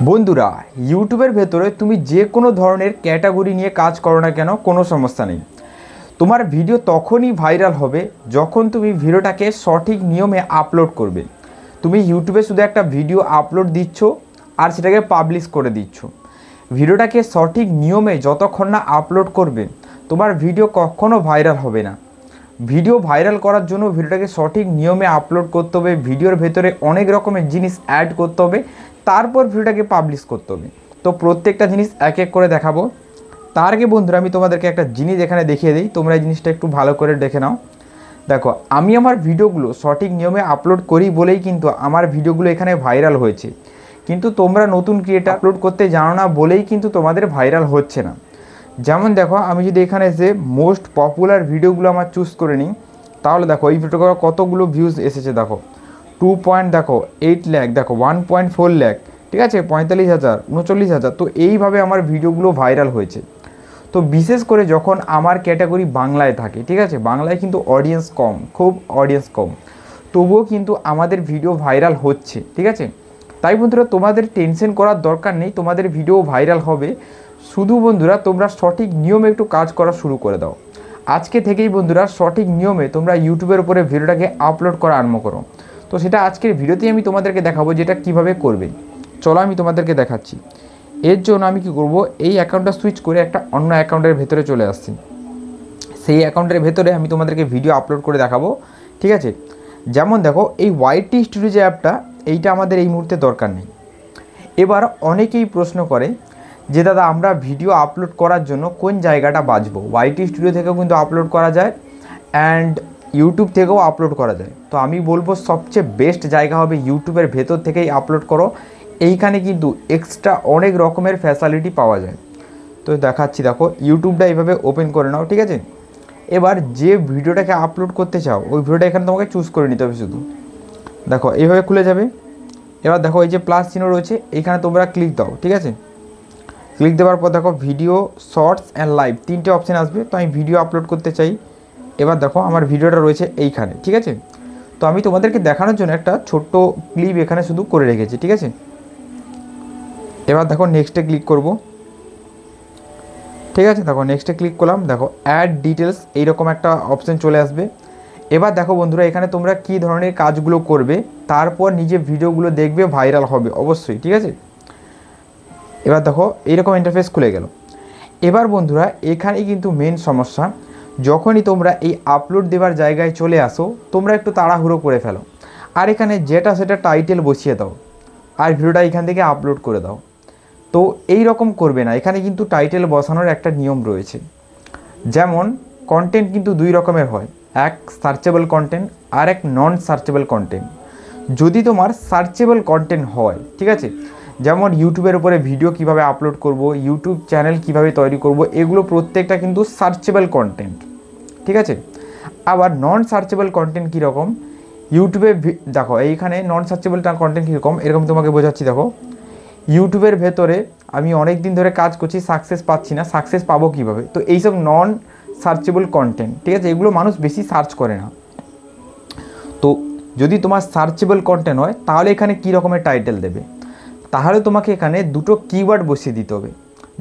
বন্ধুরা, ইউটিউবের ভেতরে তুমি যে কোনো ধরনের ক্যাটাগরি নিয়ে কাজ করো না কেন, কোনো সমস্যা নেই। তোমার ভিডিও তখনই ভাইরাল হবে যখন তুমি ভিডিওটাকে সঠিক নিয়মে আপলোড করবে। তুমি ইউটিউবে শুধু একটা ভিডিও আপলোড দিচ্ছ আর সেটাকে পাবলিশ করে দিচ্ছ। ভিডিওটাকে সঠিক নিয়মে যতক্ষণ না আপলোড করবে তোমার ভিডিও কখনো ভাইরাল হবে না। ভিডিও ভাইরাল করার জন্য ভিডিওটাকে সঠিক নিয়মে আপলোড করতে হবে, ভিডিওর ভেতরে অনেক রকমের জিনিস অ্যাড করতে হবে, তারপর ভিডিওটাকে পাবলিশ করতে হবে। তো প্রত্যেকটা জিনিস এক এক করে দেখাবো। তার আগে বন্ধুরা আমি তোমাদেরকে একটা জিনিস এখানে দেখিয়ে দিই, তোমরা এই জিনিসটা একটু ভালো করে দেখে নাও। দেখো, আমি আমার ভিডিওগুলো সঠিক নিয়মে আপলোড করি বলেই কিন্তু আমার ভিডিওগুলো এখানে ভাইরাল হয়েছে, কিন্তু তোমরা নতুন ক্রিয়েটর আপলোড করতে জানো না বলেই কিন্তু তোমাদের ভাইরাল হচ্ছে না। যেমন দেখো, আমি যদি এখানে যে মোস্ট পপুলার ভিডিওগুলো আমার চুজ করে নিই, তাহলে দেখো এই ভিডিওগুলো কতগুলো ভিউজ এসেছে। দেখো 2.8 লাখ, দেখো 1.4 লাখ, ঠিক আছে, 45,000, 39,000। তো এইভাবে আমার ভিডিওগুলো ভাইরাল হয়েছে। তো বিশেষ করে যখন আমার ক্যাটাগরি বাংলায় থাকে, ঠিক আছে, বাংলায় কিন্তু অডিয়েন্স কম, খুব অডিয়েন্স কম, তবুও কিন্তু আমাদের ভিডিও ভাইরাল হচ্ছে, ঠিক আছে। তাই বন্ধুরা, তোমাদের টেনশন করার দরকার নেই, তোমাদের ভিডিও ভাইরাল হবে। শুধু বন্ধুরা তোমরা সঠিক নিয়মে একটু কাজ করা শুরু করে দাও। আজকে থেকেই বন্ধুরা সঠিক নিয়মে তোমরা ইউটিউবের উপরে ভিডিওটাকে আপলোড করা আরম্ভ করো। তো সেটা আজকের ভিডিওতেই আমি তোমাদেরকে দেখাবো যেটা কিভাবে করবে। চলো আমি তোমাদেরকে দেখাচ্ছি। এর জন্য আমি কি করব, এই অ্যাকাউন্টটা সুইচ করে একটা অন্য অ্যাকাউন্টের ভেতরে চলে আসছি। সেই অ্যাকাউন্টের ভেতরে আমি তোমাদেরকে ভিডিও আপলোড করে দেখাবো, ঠিক আছে। যেমন দেখো, এই ওয়াইটি স্টুডিও যে অ্যাপটা, এইটা আমাদের এই মুহূর্তে দরকার নেই। এবার অনেকেই প্রশ্ন করে যে দাদা, আমরা ভিডিও আপলোড করার জন্য কোন জায়গাটা বাছবো। ওয়াইটি স্টুডিও থেকেও কিন্তু আপলোড করা যায় অ্যান্ড ইউটিউব থেকেও আপলোড করা যায়। তো আমি বলবো সবচেয়ে বেস্ট জায়গা হবে ইউটিউবের ভেতর থেকেই আপলোড করো। এইখানে কিন্তু এক্সট্রা অনেক রকমের ফ্যাসিলিটি পাওয়া যায়। তো দেখাচ্ছি, দেখো ইউটিউবটা এইভাবে ওপেন করে নাও, ঠিক আছে। এবার যে ভিডিওটাকে আপলোড করতে চাও ওই ভিডিওটা এখানে তোমাকে চুজ করে নিতে হবে শুধু। দেখো এইভাবে খুলে যাবে। এবার দেখো এই যে প্লাস চিহ্ন রয়েছে, এইখানে তোমরা ক্লিক দাও, ঠিক আছে। ক্লিক দেওয়ার পর দেখো ভিডিও, শর্টস অ্যান্ড লাইভ তিনটে অপশান আসবে। তো আমি ভিডিও আপলোড করতে চাই। এবার দেখো আমার ভিডিওটা রয়েছে এইখানে, ঠিক আছে। তো আমি তোমাদেরকে দেখানোর জন্য একটা ছোট্ট ক্লিপ এখানে শুধু করে রেখেছি, ঠিক আছে। এবার দেখো নেক্সটে ক্লিক করব, ঠিক আছে। দেখো নেক্সটে ক্লিক করলাম, দেখো অ্যাড ডিটেলস এইরকম একটা অপশান চলে আসবে। এবার দেখো বন্ধুরা, এখানে তোমরা কী ধরনের কাজগুলো করবে, তারপর নিজে ভিডিওগুলো দেখবে, ভাইরাল হবে অবশ্যই, ঠিক আছে। এবার দেখো এইরকম ইন্টারফেস খুলে গেল। এবার বন্ধুরা, এখানেই কিন্তু মেন সমস্যা। যখনই তোমরা এই আপলোড দেওয়ার জায়গায় চলে আসো, তোমরা একটু তাড়াহুড়ো করে ফেলো আর এখানে যেটা সেটা টাইটেল বসিয়ে দাও আর ভিডিওটা এখান থেকে আপলোড করে দাও। তো এই রকম করবে না, এখানে কিন্তু টাইটেল বসানোর একটা নিয়ম রয়েছে। যেমন কন্টেন্ট কিন্তু দুই রকমের হয়, এক সার্চেবল কন্টেন্ট আর এক নন সার্চেবল কন্টেন্ট। যদি তোমার সার্চেবল কন্টেন্ট হয়, ঠিক আছে, যেমন ইউটিউবের উপরে ভিডিও কিভাবে আপলোড করব, ইউটিউব চ্যানেল কিভাবে তৈরি করব, এগুলো প্রত্যেকটা কিন্তু সার্চেবল কন্টেন্ট, ঠিক আছে। আবার নন সার্চেবল কন্টেন্ট কীরকম, ইউটিউবে দেখো এইখানে নন সার্চেবল কন্টেন্ট কীরকম এরকম তোমাকে বোঝাচ্ছি। দেখো ইউটিউবের ভেতরে আমি অনেক দিন ধরে কাজ করছি, সাকসেস পাচ্ছি না, সাকসেস পাবো কীভাবে। তো এইসব নন সার্চেবল কন্টেন্ট, ঠিক আছে, এগুলো মানুষ বেশি সার্চ করে না। তো যদি তোমার সার্চেবল কন্টেন্ট হয় তাহলে এখানে কী রকমের টাইটেল দেবে, তাহলে তোমাকে এখানে দুটো কিওয়ার্ড বসিয়ে দিতে হবে।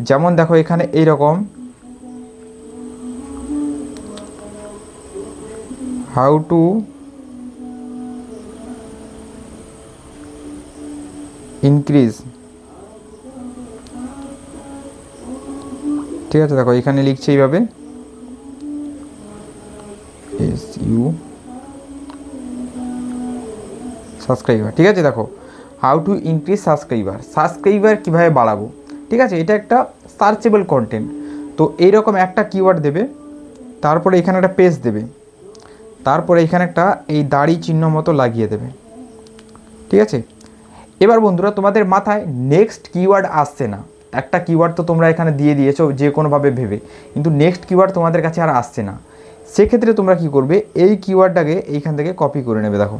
যেমন দেখো এখানে এইরকম হাউ টু ইনক্রিজ, ঠিক আছে। দেখো এখানে লিখছে এইভাবে SU সাবস্ক্রাইবার, ঠিক আছে। দেখো হাউ টু ইনক্রিজ সাবস্ক্রাইবার কীভাবে বাড়াবো, ঠিক আছে, এটা একটা সার্চেবল কন্টেন্ট। তো এইরকম একটা কিওয়ার্ড দেবে, তারপরে এখানে একটা পেজ দেবে, তারপরে এখানে একটা এই দাড়ি চিহ্ন মতো লাগিয়ে দেবে, ঠিক আছে। এবার বন্ধুরা, তোমাদের মাথায় নেক্সট কিওয়ার্ড আসছে না। একটা কিওয়ার্ড তো তোমরা এখানে দিয়ে দিয়েছো যে কোনোভাবে ভেবে, কিন্তু নেক্সট কিওয়ার্ড তোমাদের কাছে আর আসছে না। সেক্ষেত্রে তোমরা কি করবে, এই কিওয়ার্ডটাকে এইখান থেকে কপি করে নেবে। দেখো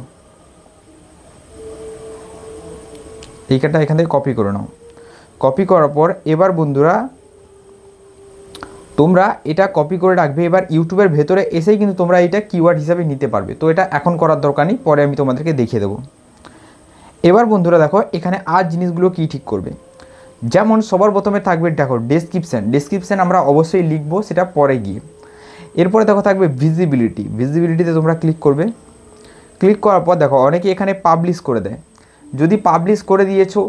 এইখানটা এখান থেকে কপি করে নাও। কপি করার পর এবার বন্ধুরা তোমরা এটা কপি করে রাখবে। এবার ইউটিউবের ভেতরে এসেই কিন্তু তোমরা এটা কিওয়ার্ড হিসাবে নিতে পারবে। তো এটা এখন করার দরকার নেই, পরে আমি তোমাদেরকে দেখিয়ে দেবো। এবার বন্ধুরা দেখো এখানে আর জিনিসগুলো কী ঠিক করবে। যেমন সবার প্রথমে থাকবে দেখো ডেসক্রিপশান আমরা অবশ্যই লিখবো, সেটা পরে গিয়ে। এরপরে দেখো থাকবে ভিজিবিলিটিতে তোমরা ক্লিক করবে। ক্লিক করার পর দেখো অনেকে এখানে পাবলিশ করে দেয়। যদি পাবলিশ করে দিয়েছো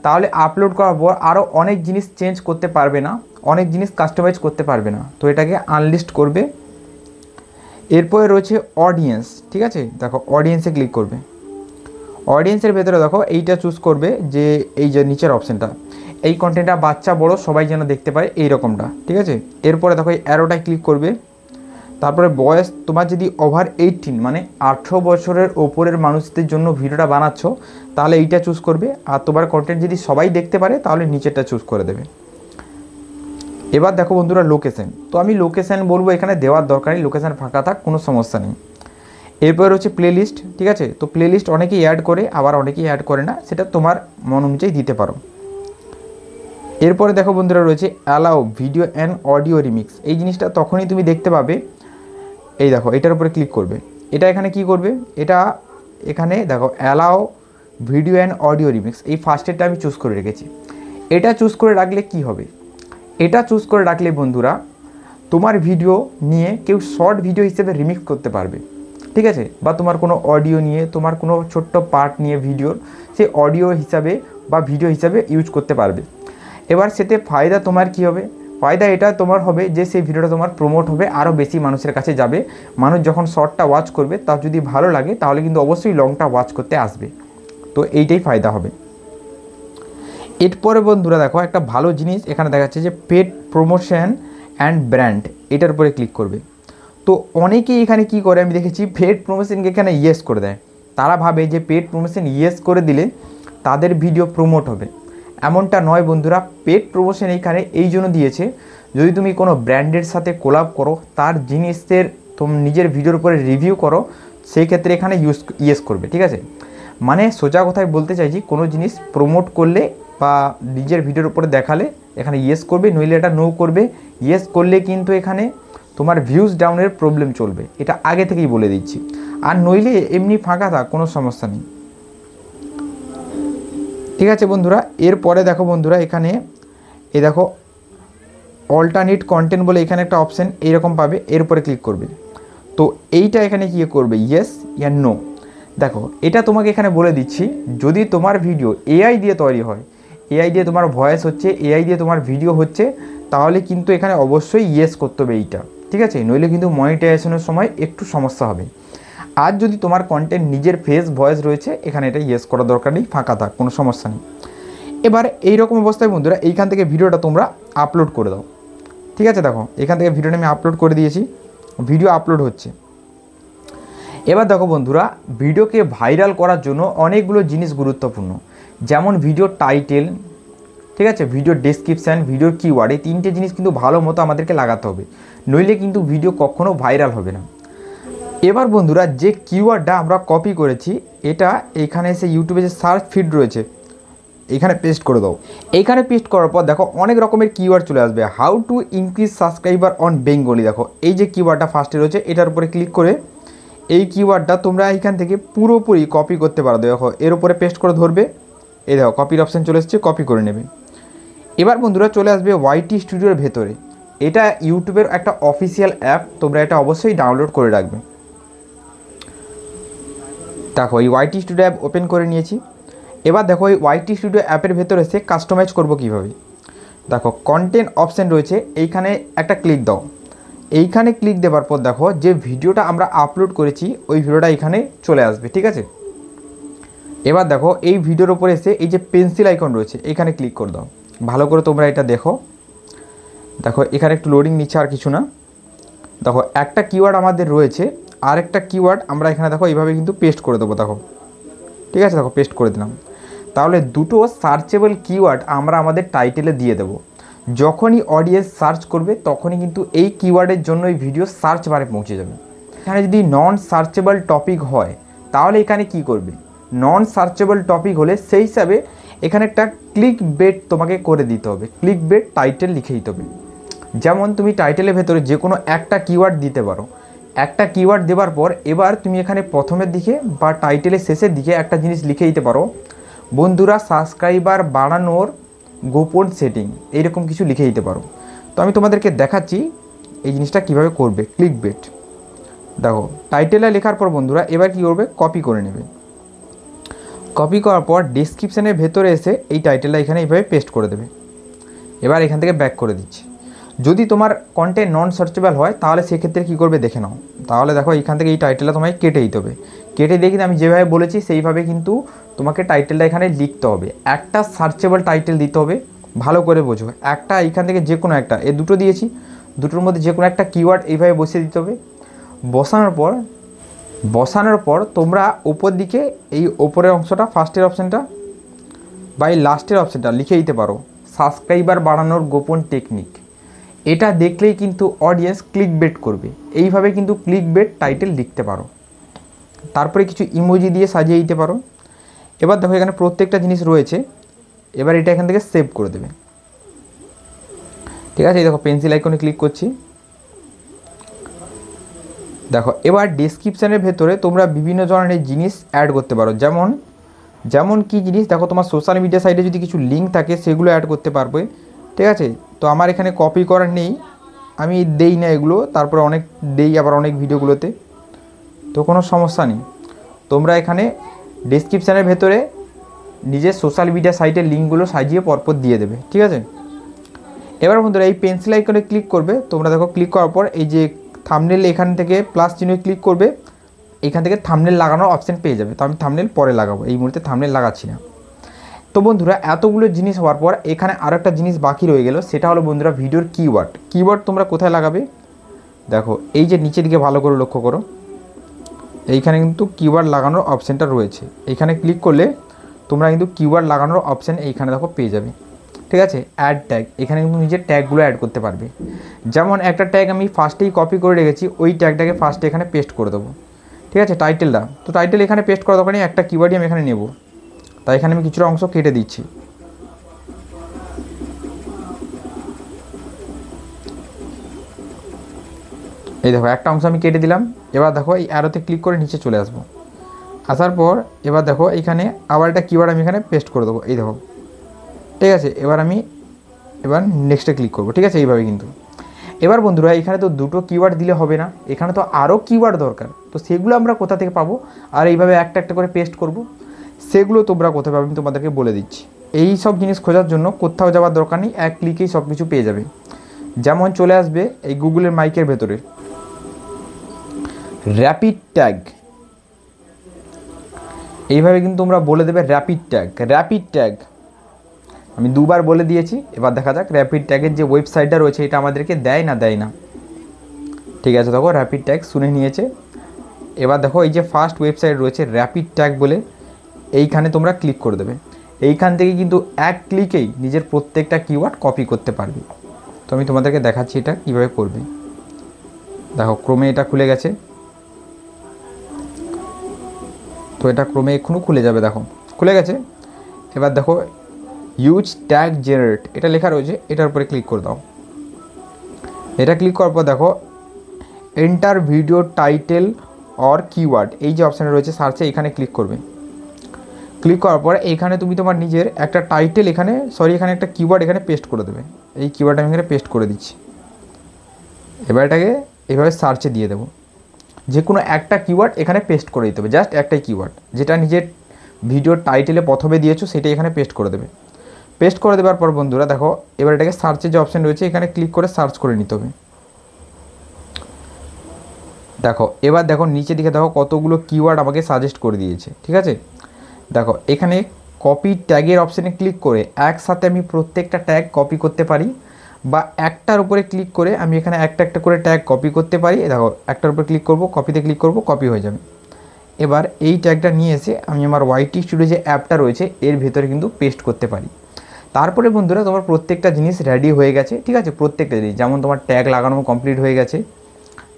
তাহলে আপলোড করার পর আরও অনেক জিনিস চেঞ্জ করতে পারবে না, অনেক জিনিস কাস্টমাইজ করতে পারবে না, তো এটাকে আনলিস্ট করবে। এরপরে রয়েছে অডিয়েন্স, ঠিক আছে, দেখো অডিয়েন্সে ক্লিক করবে। অডিয়েন্সের ভেতরে দেখো এইটা চুজ করবে যে এই যে নিচের অপশানটা, এই কন্টেন্টটা বাচ্চা বড় সবাই যেন দেখতে পায় এই রকমটা, ঠিক আছে। এরপরে দেখো এই অ্যারোটায় ক্লিক করবে। তারপরে বয়স তোমার যদি ওভার 18 মানে 18 বছরের ওপরের মানুষদের জন্য ভিডিওটা বানাচ্ছ তাহলে এইটা চুজ করবে। আর তোমার কন্টেন্ট যদি সবাই দেখতে পারে তাহলে নিচেরটা চুজ করে দেবে। এবার দেখো বন্ধুরা লোকেশন, তো আমি লোকেশন বলবো এখানে দেওয়ার দরকার নেই, লোকেশন ফাঁকা থাক, কোনো সমস্যা নেই। এরপর হচ্ছে প্লেলিস্ট, ঠিক আছে, তো প্লেলিস্ট অনেকেই অ্যাড করে আবার অনেকেই অ্যাড করে না, সেটা তোমার মন অনুযায়ী দিতে পারো। এরপরে দেখো বন্ধুরা রয়েছে allow video and audio remix, এই জিনিসটা তখনই তুমি দেখতে পাবে। এই দেখো এটার উপরে ক্লিক করবে। এটা এখানে কি করবে, এটা এখানে দেখো allow video and audio remix, এই ফার্স্টেরটা আমি চুজ করে রেখেছি। এটা চুজ করে রাখলে কি হবে, এটা চুজ করে রাখলে বন্ধুরা তোমার ভিডিও নিয়ে কেউ শর্ট ভিডিও হিসেবে রিমিক্স করতে পারবে, ঠিক আছে, বা তোমার কোনো অডিও নিয়ে তোমার কোনো ছোট্ট পার্ট নিয়ে ভিডিওর সে অডিও হিসাবে বা ভিডিও হিসাবে ইউজ করতে পারবে। এবার সেতে ফায়দা তোমার কি হবে, ফায়দা এটা তোমার হবে যে সেই ভিডিওটা তোমার প্রমোট হবে, আরও বেশি মানুষের কাছে যাবে। মানুষ যখন শর্টটা ওয়াচ করবে তার যদি ভালো লাগে তাহলে কিন্তু অবশ্যই লংটা ওয়াচ করতে আসবে, তো এইটাই ফায়দা হবে। এরপরে বন্ধুরা দেখো একটা ভালো জিনিস এখানে দেখাচ্ছে যে পেড প্রমোশন অ্যান্ড ব্র্যান্ড, এটার উপরে ক্লিক করবে। তো অনেকেই এখানে কি করে আমি দেখেছি পেড প্রমোশনকে এখানে ইয়েস করে দেয়। তারা ভাবে যে পেড প্রমোশন ইয়েস করে দিলে তাদের ভিডিও প্রমোট হবে, এমনটা নয় বন্ধুরা। পেড প্রমোশন এইখানে এই জন্য দিয়েছে যদি তুমি কোনো ব্র্যান্ডের সাথে কোলাব করো, তার জিনিসের তুমি নিজের ভিডিওর উপরে রিভিউ করো, সেই ক্ষেত্রে এখানে ইয়েস করবে, ঠিক আছে। মানে সোজা কথায় বলতে চাইছি কোনো জিনিস প্রমোট করলে বা নিজের ভিডিওর উপরে দেখালে এখানে ইয়েস করবে, নইলে এটা নো করবে। ইয়েস করলে কিন্তু এখানে তোমার ভিউজ ডাউনের প্রবলেম চলবে, এটা আগে থেকেই বলে দিচ্ছি। আর নইলে এমনি ফাঁকা থাক, কোনো সমস্যা নেই, ঠিক আছে বন্ধুরা। এরপরে দেখো বন্ধুরা এখানে এই দেখো অল্টারনেট কন্টেন্ট বলে এখানে একটা অপশান এইরকম পাবে, এর উপরে ক্লিক করবে। তো এইটা এখানে কী করবে, ইয়েস ইয়া নো। দেখো এটা তোমাকে এখানে বলে দিচ্ছি, যদি তোমার ভিডিও এআই দিয়ে তৈরি হয়, এআই দিয়ে তোমার ভয়েস হচ্ছে, এআই দিয়ে তোমার ভিডিও হচ্ছে, তাহলে কিন্তু এখানে অবশ্যই ইয়েস করতে হবে এইটা, ঠিক আছে, নইলে কিন্তু মনিটাইজেশনের সময় একটু সমস্যা হবে। আর যদি তোমার কন্টেন্ট নিজের ফেস ভয়েস রয়েছে এখানে এটা ইয়েস করার দরকার নেই, ফাঁকা থাক, কোনো সমস্যা নেই। এবার এইরকম অবস্থায় বন্ধুরা এইখান থেকে ভিডিওটা তোমরা আপলোড করে দাও, ঠিক আছে। দেখো এখান থেকে ভিডিওটা আমি আপলোড করে দিয়েছি, ভিডিও আপলোড হচ্ছে। এবার দেখো বন্ধুরা ভিডিওকে ভাইরাল করার জন্য অনেকগুলো জিনিস গুরুত্বপূর্ণ, যেমন ভিডিও টাইটেল, ঠিক আছে, ভিডিও ডেসক্রিপশান, ভিডিওর কিওয়ার্ড, এই তিনটে জিনিস কিন্তু ভালো মতো আমাদেরকে লাগাতে হবে, নইলে কিন্তু ভিডিও কখনো ভাইরাল হবে না। এবার বন্ধুরা যে কিওয়ার্ডটা আমরা কপি করেছি এটা এখানে এসে ইউটিউবে যে সার্চ ফিড রয়েছে এখানে পেস্ট করে দাও। এইখানে পেস্ট করার পর দেখো অনেক রকমের কিওয়ার্ড চলে আসবে, how to increase subscriber on Bengali. দেখো এই যে কিওয়ার্ডটা ফার্স্টে রয়েছে এটার উপরে ক্লিক করে এই কিওয়ার্ডটা তোমরা এইখান থেকে পুরোপুরি কপি করতে পারো। দেখো এর উপরে পেস্ট করে ধরবে, এই দেখো কপির অপশান চলে এসেছে, কপি করে নেবে। এবার বন্ধুরা চলে আসবে ওয়াইটি স্টুডিওর ভেতরে, এটা ইউটিউবের একটা অফিসিয়াল অ্যাপ, তোমরা এটা অবশ্যই ডাউনলোড করে রাখবে। দেখো এই ওয়াইটি স্টুডিও অ্যাপ ওপেন করে নিয়েছি। এবার দেখো এই ওয়াইটি স্টুডিও অ্যাপের ভেতরে এসে কাস্টমাইজ করবো কীভাবে। দেখো কন্টেন্ট অপশান রয়েছে, এইখানে একটা ক্লিক দাও। এইখানে ক্লিক দেওয়ার পর দেখো যে ভিডিওটা আমরা আপলোড করেছি ওই ভিডিওটা এখানে চলে আসবে, ঠিক আছে। এবার দেখো এই ভিডিওর উপরে এসে এই যে পেন্সিল আইকন রয়েছে এখানে ক্লিক করে দাও। ভালো করে তোমরা এটা দেখো, দেখো এখানে একটু লোডিং নিচ্ছে, আর কিছু না। দেখো একটা কিওয়ার্ড আমাদের রয়েছে, আর একটা কিওয়ার্ড আমরা এখানে দেখো এইভাবে কিন্তু পেস্ট করে দেবো। দেখো ঠিক আছে, দেখো পেস্ট করে দিলাম। তাহলে দুটো সার্চেবল কিওয়ার্ড আমরা আমাদের টাইটেলে দিয়ে দেবো। যখনই অডিয়েন্স সার্চ করবে তখনই কিন্তু এই কিওয়ার্ডের জন্য এই ভিডিও সার্চ বারে পৌঁছে যাবে। এখানে যদি নন সার্চেবল টপিক হয় তাহলে এখানে কি করবে, নন সার্চেবল টপিক হলে সেই হিসাবে এখানে একটা ক্লিক বেট তোমাকে করে দিতে হবে, ক্লিক বেট টাইটেল লিখে দিতে হবে। যেমন তুমি টাইটেলের ভেতরে যে কোনো একটা কিওয়ার্ড দিতে পারো, একটা কিওয়ার্ড দেওয়ার পর এবার তুমি এখানে প্রথমের দিকে বা টাইটেলের শেষের দিকে একটা জিনিস লিখে দিতে পারো, বন্ধুরা সাবস্ক্রাইবার বাড়ানোর গোপন সেটিং এইরকম কিছু লিখে দিতে পারো। তো আমি তোমাদেরকে দেখাচ্ছি এই জিনিসটা কিভাবে করবে। ক্লিক বেট দেখো টাইটেলে লেখার পর বন্ধুরা এবার কী করবে, কপি করে নেবে। কপি করার পর ডেসক্রিপশানের ভেতরে এসে এই টাইটেলটা এখানে এইভাবে পেস্ট করে দেবে। এবার এখান থেকে ব্যাক করে দিচ্ছি। যদি তোমার কন্টেন্ট নন সার্চেবল হয় তাহলে সেক্ষেত্রে কী করবে দেখে নাও। তাহলে দেখো এইখান থেকে এই টাইটেলটা তোমায় কেটে দিতে হবে। কেটে দিয়ে কিন্তু আমি যেভাবে বলেছি সেইভাবে কিন্তু তোমাকে টাইটেলটা এখানে লিখতে হবে। একটা সার্চেবল টাইটেল দিতে হবে, ভালো করে বোঝো। একটা এইখান থেকে যে কোনো একটা, এ দুটো দিয়েছি, দুটোর মধ্যে যে কোনো একটা কিওয়ার্ড এইভাবে বসিয়ে দিতে হবে। বসানোর পর তোমরা ওপর দিকে এই ওপরের অংশটা, ফার্স্টের অপশানটা বা এই লাস্টের অপশানটা লিখে দিতে পারো, সাবস্ক্রাইবার বাড়ানোর গোপন টেকনিক। এটা দেখলেই কিন্তু অডিয়েন্স ক্লিক বেট করবে। এইভাবে কিন্তু ক্লিক বেট টাইটেল লিখতে পারো। তারপরে কিছু ইমোজি দিয়ে সাজিয়ে দিতে পারো। এবার দেখো এখানে প্রত্যেকটা জিনিস রয়েছে। এবার এটা এখান থেকে সেভ করে দেবে। ঠিক আছে, এই দেখো পেন্সিল আইকনে ক্লিক করছি। দেখো এবার ডেসক্রিপশানের ভেতরে তোমরা বিভিন্ন ধরনের জিনিস অ্যাড করতে পারো। যেমন কি জিনিস, দেখো তোমার সোশ্যাল মিডিয়া সাইটে যদি কিছু লিঙ্ক থাকে সেগুলো অ্যাড করতে পারবে। ঠিক আছে, তো আমার এখানে কপি করার নেই, আমি দেই না এগুলো, তারপরে অনেক দেই আবার অনেক ভিডিওগুলোতে, তো কোনো সমস্যা নেই। তোমরা এখানে ডেসক্রিপশানের ভেতরে নিজের সোশ্যাল মিডিয়া সাইটের লিঙ্কগুলো সাজিয়ে পরপর দিয়ে দেবে। ঠিক আছে, এবার বন্ধুরা এই পেন্সিল আইকনে ক্লিক করবে। তোমরা দেখো ক্লিক করার পর এই যে থাম্বনেল, এখান থেকে প্লাস চিহ্নে ক্লিক করবে, এখান থেকে থাম্বনেল লাগানোর অপশান পেয়ে যাবে। তো আমি থাম্বনেল পরে লাগাবো, এই মুহূর্তে থাম্বনেল লাগাচ্ছি না। তো বন্ধুরা এতগুলো জিনিস হওয়ার পর এখানে আরও একটা জিনিস বাকি রয়ে গেল, সেটা হলো বন্ধুরা ভিডিওর কিওয়ার্ড তোমরা কোথায় লাগাবে। দেখো এই যে নিচের দিকে ভালো করে লক্ষ্য করো, এইখানে কিন্তু কিওয়ার্ড লাগানোর অপশানটা রয়েছে। এইখানে ক্লিক করলে তোমরা কিন্তু কিওয়ার্ড লাগানোর অপশান এইখানে দেখো পেয়ে যাবে। ঠিক আছে, অ্যাড ট্যাগ, এখানে কিন্তু নিজের ট্যাগগুলো অ্যাড করতে পারবে। যেমন একটা ট্যাগ আমি ফার্স্টেই কপি করে রেখেছি, ওই ট্যাগটাকে ফার্স্টে এখানে পেস্ট করে দেবো। ঠিক আছে, টাইটেলটা, তো টাইটেল এখানে পেস্ট করা দরকার নেই, একটা কিওয়ার্ডই আমি এখানে নেব। তাই এখানে আমি কিছুটা অংশ কেটে দিচ্ছি। এই দেখো একটা অংশ আমি কেটে দিলাম। এবার দেখো এই অ্যারোতে ক্লিক করে নিচে চলে আসবো। আসার পর এবার দেখো এইখানে আবার একটা কিওয়ার্ড আমি এখানে পেস্ট করে দেবো। এই দেখো, ঠিক আছে, এবার নেক্সটে ক্লিক করবো। ঠিক আছে, এইভাবে কিন্তু। এবার বন্ধুরা এখানে তো দুটো কিওয়ার্ড দিলে হবে না, এখানে তো আরও কিওয়ার্ড দরকার। তো সেগুলো আমরা কোথা থেকে পাবো, আর এইভাবে একটা একটা করে পেস্ট করব, সেগুলো তোমরা কোথায় পাবে আমি তোমাদেরকে বলে দিচ্ছি। এই সব জিনিস খোঁজার জন্য কোথাও যাওয়ার দরকার নেই, এক ক্লিকেই সব কিছু পেয়ে যাবে। যেমন চলে আসবে এই গুগলের মাইকের ভেতরে র্যাপিড ট্যাগ, এইভাবে কিন্তু তোমরা বলে দেবে র্যাপিড ট্যাগ। আমি দুবার বলে দিয়েছি, এবার দেখা যাক র্যাপিড ট্যাগের যে ওয়েবসাইটটা রয়েছে এটা আমাদেরকে দেয় না। ঠিক আছে, দেখো র্যাপিড ট্যাগ শুনে নিয়েছে। এবার দেখো এই যে ফার্স্ট ওয়েবসাইট রয়েছে র্যাপিড ট্যাগ বলে, এইখানে তোমরা ক্লিক করে দেবে। এইখান থেকে কিন্তু এক ক্লিকেই নিজের প্রত্যেকটা কিওয়ার্ড কপি করতে পারবে। তো আমি তোমাদেরকে দেখাচ্ছি এটা কীভাবে করবে। দেখো ক্রমে এটা খুলে গেছে, তো এটা ক্রমে এক্ষুনি খুলে যাবে। দেখো খুলে গেছে। এবার দেখো ইউজ ট্যাগ জেনারেট, এটা লেখা রয়েছে, এটার উপরে ক্লিক করে দাও। এটা ক্লিক করার পর দেখো enter video title or keyword, এই যে অপশানে রয়েছে সার্চে, এখানে ক্লিক করবে। ক্লিক করার পর এখানে তুমি তোমার নিজের একটা টাইটেল এখানে একটা কিওয়ার্ড এখানে পেস্ট করে দেবে। এই কিওয়ার্ড আমি এখানে পেস্ট করে দিচ্ছি। এবার এটাকে এইভাবে সার্চে দিয়ে দেবো। যে কোনো একটা কিওয়ার্ড এখানে পেস্ট করে দিতে হবে, জাস্ট একটাই কিওয়ার্ড, যেটা নিজের ভিডিওর টাইটেলে প্রথমে দিয়েছো সেটাই এখানে পেস্ট করে দেবে। পেস্ট করে দেওয়ার পর বন্ধুরা দেখো এবার এটাকে সার্চের যে অপশান রয়েছে এখানে ক্লিক করে সার্চ করে নিতে হবে। দেখো এবার দেখো নিচে দিকে দেখো কতগুলো কিওয়ার্ড আমাকে সাজেস্ট করে দিয়েছে। ঠিক আছে, দেখো এখানে কপি ট্যাগের অপশানে ক্লিক করে একসাথে আমি প্রত্যেকটা ট্যাগ কপি করতে পারি, বা একটার উপরে ক্লিক করে আমি এখানে একটা একটা করে ট্যাগ কপি করতে পারি। দেখো একটার উপরে ক্লিক করব, কপিতে ক্লিক করব, কপি হয়ে যাবে। এবার এই ট্যাগটা নিয়ে এসে আমি আমার ওয়াইটি স্টুডিও যে অ্যাপটা রয়েছে এর ভেতরে কিন্তু পেস্ট করতে পারি। তারপরে বন্ধুরা তোমার প্রত্যেকটা জিনিস রেডি হয়ে গেছে। ঠিক আছে, প্রত্যেকটা জিনিস, যেমন তোমার ট্যাগ লাগানো কমপ্লিট হয়ে গেছে,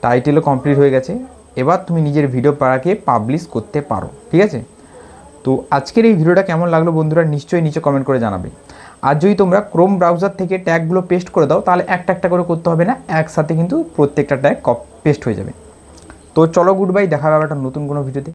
টাইটেলও কমপ্লিট হয়ে গেছে। এবার তুমি নিজের ভিডিও পাড়াকে পাবলিশ করতে পারো। ঠিক আছে, তো আজকের এই ভিডিওটা কেমন লাগলো বন্ধুরা নিশ্চয়ই নিচে কমেন্ট করে জানাবে। আর যদি তোমরা ক্রোম ব্রাউজার থেকে ট্যাগগুলো পেস্ট করে দাও তাহলে একটা একটা করে করতে হবে না, একসাথে কিন্তু প্রত্যেকটা ট্যাগ পেস্ট হয়ে যাবে। তো চলো গুড বাই, দেখা হবে একটা নতুন কোনো ভিডিওতে।